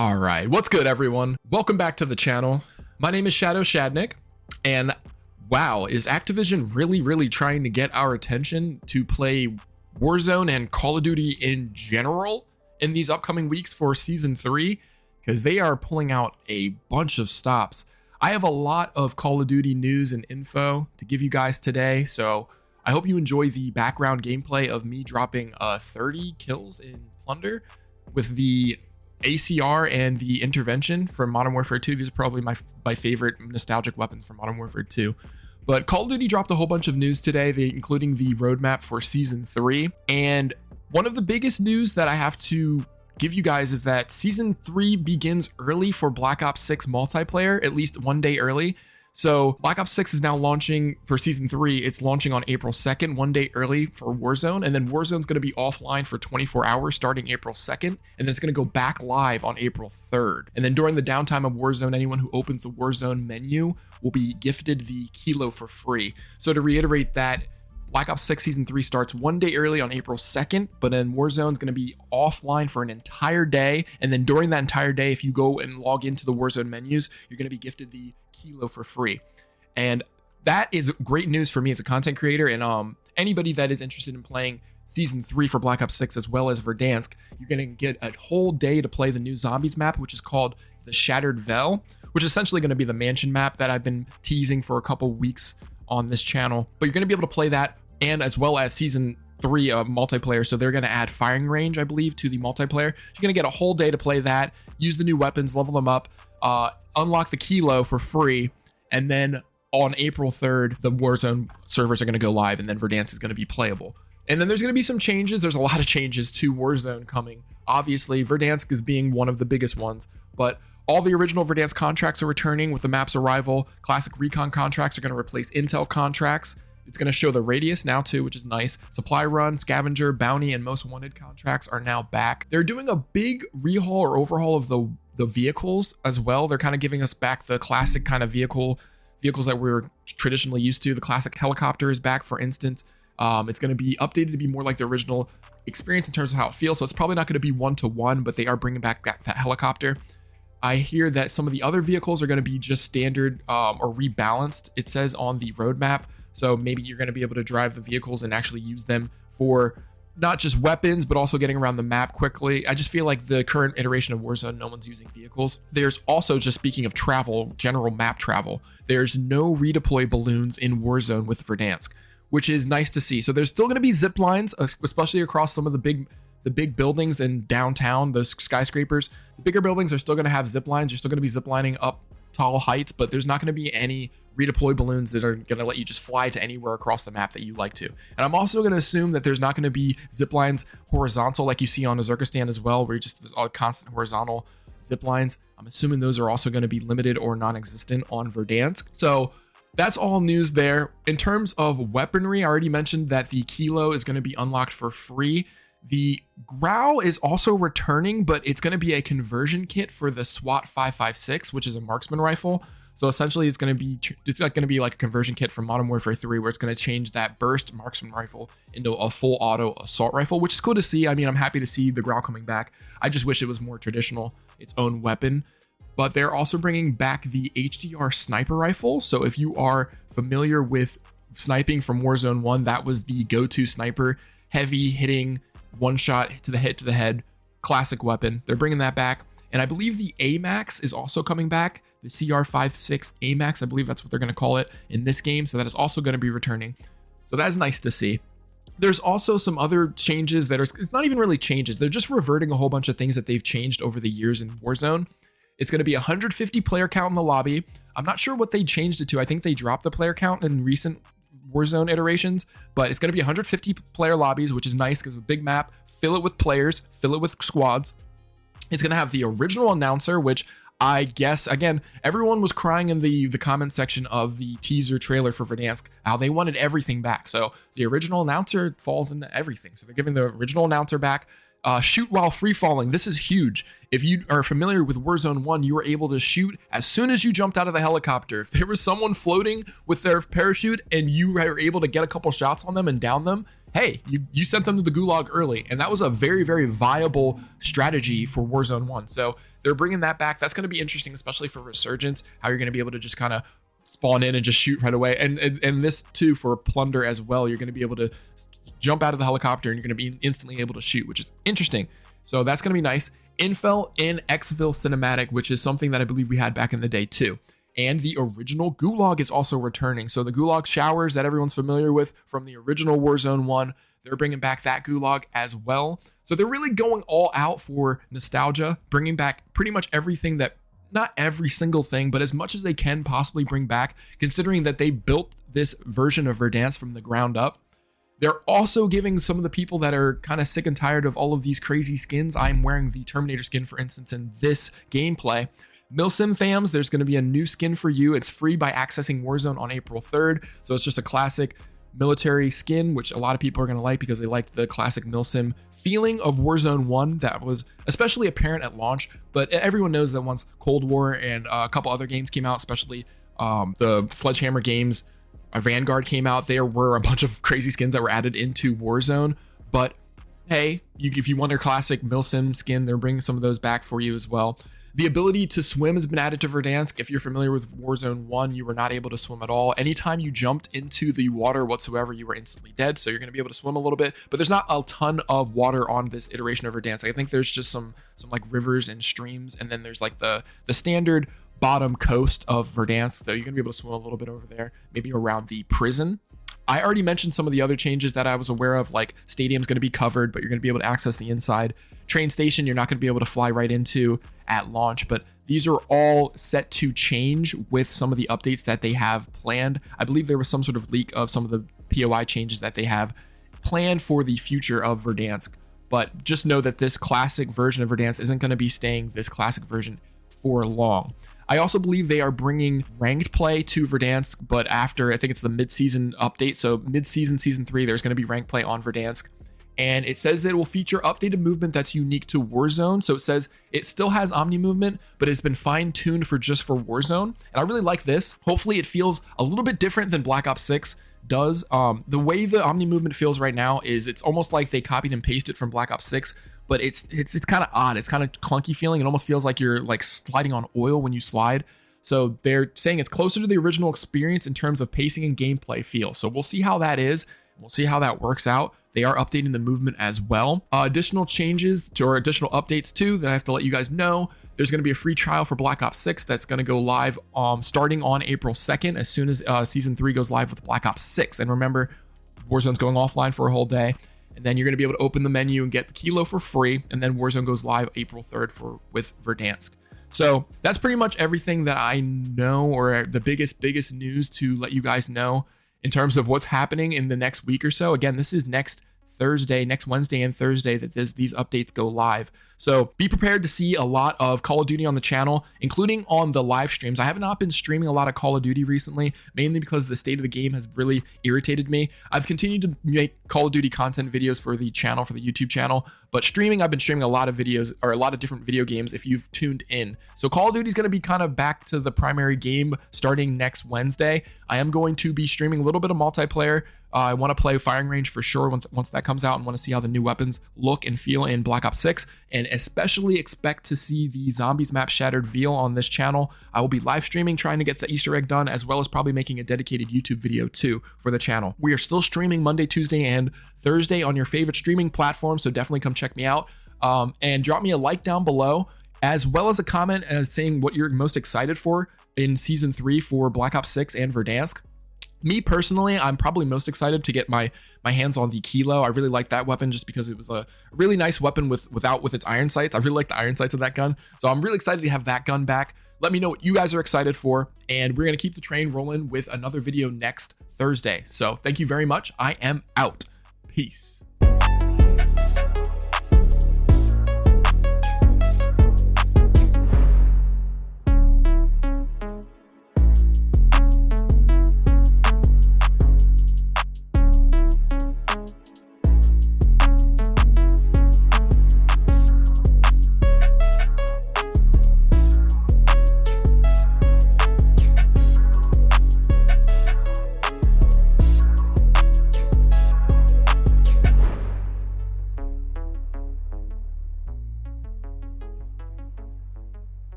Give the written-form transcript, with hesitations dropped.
All right, what's good, everyone? Welcome back to the channel. My name is Shadow Shadnik, and wow, is Activision really trying to get our attention to play Warzone and Call of Duty in general in these upcoming weeks for Season 3? Because they are pulling out a bunch of stops. I have a lot of Call of Duty news and info to give you guys today, so I hope you enjoy the background gameplay of me dropping 30 kills in Plunder with the ACR and the intervention from Modern Warfare 2. These are probably my favorite nostalgic weapons from Modern Warfare 2. But Call of Duty dropped a whole bunch of news today, including the roadmap for Season 3. And one of the biggest news that I have to give you guys is that Season 3 begins early for Black Ops 6 multiplayer, at least one day early. So Black Ops 6 is now launching for Season 3. It's launching on April 2nd, one day early for Warzone. And then Warzone's going to be offline for 24 hours starting April 2nd. And then it's going to go back live on April 3rd. And then during the downtime of Warzone, anyone who opens the Warzone menu will be gifted the kilo for free. So to reiterate that, Black Ops 6 Season 3 starts one day early on April 2nd, but then Warzone's going to be offline for an entire day. And then during that entire day, if you go and log into the Warzone menus, you're going to be gifted the kilo for free. And that is great news for me as a content creator. And anybody that is interested in playing Season 3 for Black Ops 6 as well as Verdansk, you're going to get a whole day to play the new Zombies map, which is called the Shattered Vel, which is essentially going to be the mansion map that I've been teasing for a couple weeks on this channel. But you're going to be able to play that, and as well as Season 3 multiplayer. So they're going to add firing range, I believe, to the multiplayer. So you're going to get a whole day to play that, use the new weapons, level them up, unlock the kilo for free, and then on April 3rd, the Warzone servers are going to go live, and then Verdansk is going to be playable. And then there's going to be some changes. There's a lot of changes to Warzone coming. Obviously, Verdansk is being one of the biggest ones, but all the original Verdansk contracts are returning with the map's arrival. Classic recon contracts are going to replace intel contracts. It's going to show the radius now too, which is nice. Supply run, scavenger, bounty, and most wanted contracts are now back. They're doing a big rehaul or overhaul of the vehicles as well. They're kind of giving us back the classic kind of vehicles that we're traditionally used to. The classic helicopter is back, for instance. It's going to be updated to be more like the original experience in terms of how it feels. So it's probably not going to be one-to-one, but they are bringing back that helicopter. I hear that some of the other vehicles are going to be just standard or rebalanced, it says on the roadmap. So maybe you're going to be able to drive the vehicles and actually use them for not just weapons, but also getting around the map quickly. I just feel like the current iteration of Warzone, no one's using vehicles. There's also, just speaking of travel, general map travel, there's no redeploy balloons in Warzone with Verdansk, which is nice to see. So there's still going to be zip lines, especially across some of the big buildings in downtown, those skyscrapers. The bigger buildings are still going to have zip lines. You're still going to be zip lining up tall heights, but there's not going to be any redeploy balloons that are going to let you just fly to anywhere across the map that you like to. And I'm also going to assume that there's not going to be zip lines horizontal like you see on Uzbekistan as well, where there's all constant horizontal zip lines. I'm assuming those are also going to be limited or non-existent on Verdansk. So that's all news there. In terms of weaponry, I already mentioned that the kilo is going to be unlocked for free. The Grau is also returning, but it's going to be a conversion kit for the SWAT 556, which is a marksman rifle. So essentially it's going to be like a conversion kit from Modern Warfare 3, where it's going to change that burst marksman rifle into a full auto assault rifle, which is cool to see. I mean, I'm happy to see the Grau coming back. I just wish it was more traditional, its own weapon. But they're also bringing back the HDR sniper rifle. So if you are familiar with sniping from Warzone 1, that was the go-to sniper, heavy hitting, one shot to the head, classic weapon. They're bringing that back. And I believe the AMAX is also coming back, the CR56 AMAX. I believe that's what they're going to call it in this game. So that is also going to be returning. So that's nice to see. There's also some other changes that are, it's not even really changes. They're just reverting a whole bunch of things that they've changed over the years in Warzone. It's going to be 150 player count in the lobby. I'm not sure what they changed it to. I think they dropped the player count in recent Warzone iterations, but it's going to be 150 player lobbies, which is nice because it's a big map. Fill it with players, fill it with squads. It's going to have the original announcer, which I guess, again, everyone was crying in the comment section of the teaser trailer for Verdansk, how they wanted everything back. So the original announcer falls into everything. So they're giving the original announcer back. Shoot while free falling. This is huge. If you are familiar with Warzone 1, you were able to shoot as soon as you jumped out of the helicopter. If there was someone floating with their parachute and you were able to get a couple shots on them and down them, hey, you sent them to the gulag early. And that was a very, very viable strategy for Warzone 1. So they're bringing that back. That's going to be interesting, especially for Resurgence, how you're going to be able to just kind of spawn in and just shoot right away. And this too for Plunder as well. You're going to be able to jump out of the helicopter and you're going to be instantly able to shoot, which is interesting. So that's going to be nice. Infel in Xville cinematic, which is something that I believe we had back in the day too. And the original gulag is also returning. So the gulag showers that everyone's familiar with from the original Warzone 1, they're bringing back that gulag as well. So they're really going all out for nostalgia, bringing back pretty much everything that, not every single thing, but as much as they can possibly bring back, considering that they built this version of Verdansk from the ground up. They're also giving some of the people that are kind of sick and tired of all of these crazy skins. I'm wearing the Terminator skin, for instance, in this gameplay. Milsim fams, there's going to be a new skin for you. It's free by accessing Warzone on April 3rd. So it's just a classic military skin, which a lot of people are going to like because they liked the classic Milsim feeling of Warzone 1 that was especially apparent at launch. But everyone knows that once Cold War and a couple other games came out, especially the Sledgehammer games, Vanguard came out, there were a bunch of crazy skins that were added into Warzone. But hey, if you want your classic Milsim skin, they're bringing some of those back for you as well. The ability to swim has been added to Verdansk. If you're familiar with Warzone 1, you were not able to swim at all. Anytime you jumped into the water whatsoever, you were instantly dead. So you're going to be able to swim a little bit, but there's not a ton of water on this iteration of Verdansk. I think there's just some like rivers and streams, and then there's like the standard bottom coast of Verdansk. So you're going to be able to swim a little bit over there, maybe around the prison. I already mentioned some of the other changes that I was aware of, like stadium's going to be covered, but you're going to be able to access the inside. Train station, you're not going to be able to fly right into at launch, but these are all set to change with some of the updates that they have planned. I believe there was some sort of leak of some of the POI changes that they have planned for the future of Verdansk, but just know that this classic version of Verdansk isn't going to be staying this classic version for long. I also believe they are bringing ranked play to Verdansk, but after, I think it's the mid-season update. So mid-season, season 3, there's going to be ranked play on Verdansk. And it says that it will feature updated movement that's unique to Warzone. So it says it still has Omni movement, but it's been fine-tuned for just for Warzone. And I really like this. Hopefully it feels a little bit different than Black Ops 6 does. The way the Omni movement feels right now is it's almost like they copied and pasted from Black Ops 6, but it's kind of odd. It's kind of clunky feeling. It almost feels like you're like sliding on oil when you slide. So they're saying it's closer to the original experience in terms of pacing and gameplay feel. So we'll see how that is. We'll see how that works out. They are updating the movement as well. Additional changes or additional updates too that I have to let you guys know. There's going to be a free trial for Black Ops 6 that's going to go live starting on April 2nd as soon as Season 3 goes live with Black Ops 6. And remember, Warzone's going offline for a whole day. And then you're going to be able to open the menu and get the kilo for free. And then Warzone goes live April 3rd with Verdansk. So that's pretty much everything that I know, or the biggest news to let you guys know in terms of what's happening in the next week or so. Again, this is next Wednesday and Thursday that these updates go live. So be prepared to see a lot of Call of Duty on the channel, including on the live streams. I have not been streaming a lot of Call of Duty recently, mainly because the state of the game has really irritated me. I've continued to make Call of Duty content videos for the channel, for the YouTube channel, but streaming, I've been streaming a lot of videos or a lot of different video games if you've tuned in. So Call of Duty is going to be kind of back to the primary game starting next Wednesday. I am going to be streaming a little bit of multiplayer. I want to play Firing Range for sure once that comes out, and want to see how the new weapons look and feel in Black Ops 6, and especially expect to see the Zombies map Shattered Veal on this channel. I will be live streaming, trying to get the Easter egg done, as well as probably making a dedicated YouTube video too for the channel. We are still streaming Monday, Tuesday, and Thursday on your favorite streaming platform, so definitely come check me out, and drop me a like down below, as well as a comment saying what you're most excited for in Season 3 for Black Ops 6 and Verdansk. Me personally, I'm probably most excited to get my hands on the Kilo. I really like that weapon just because it was a really nice weapon with its iron sights. I really like the iron sights of that gun. So I'm really excited to have that gun back. Let me know what you guys are excited for, and we're going to keep the train rolling with another video next Thursday. So thank you very much. I am out. Peace.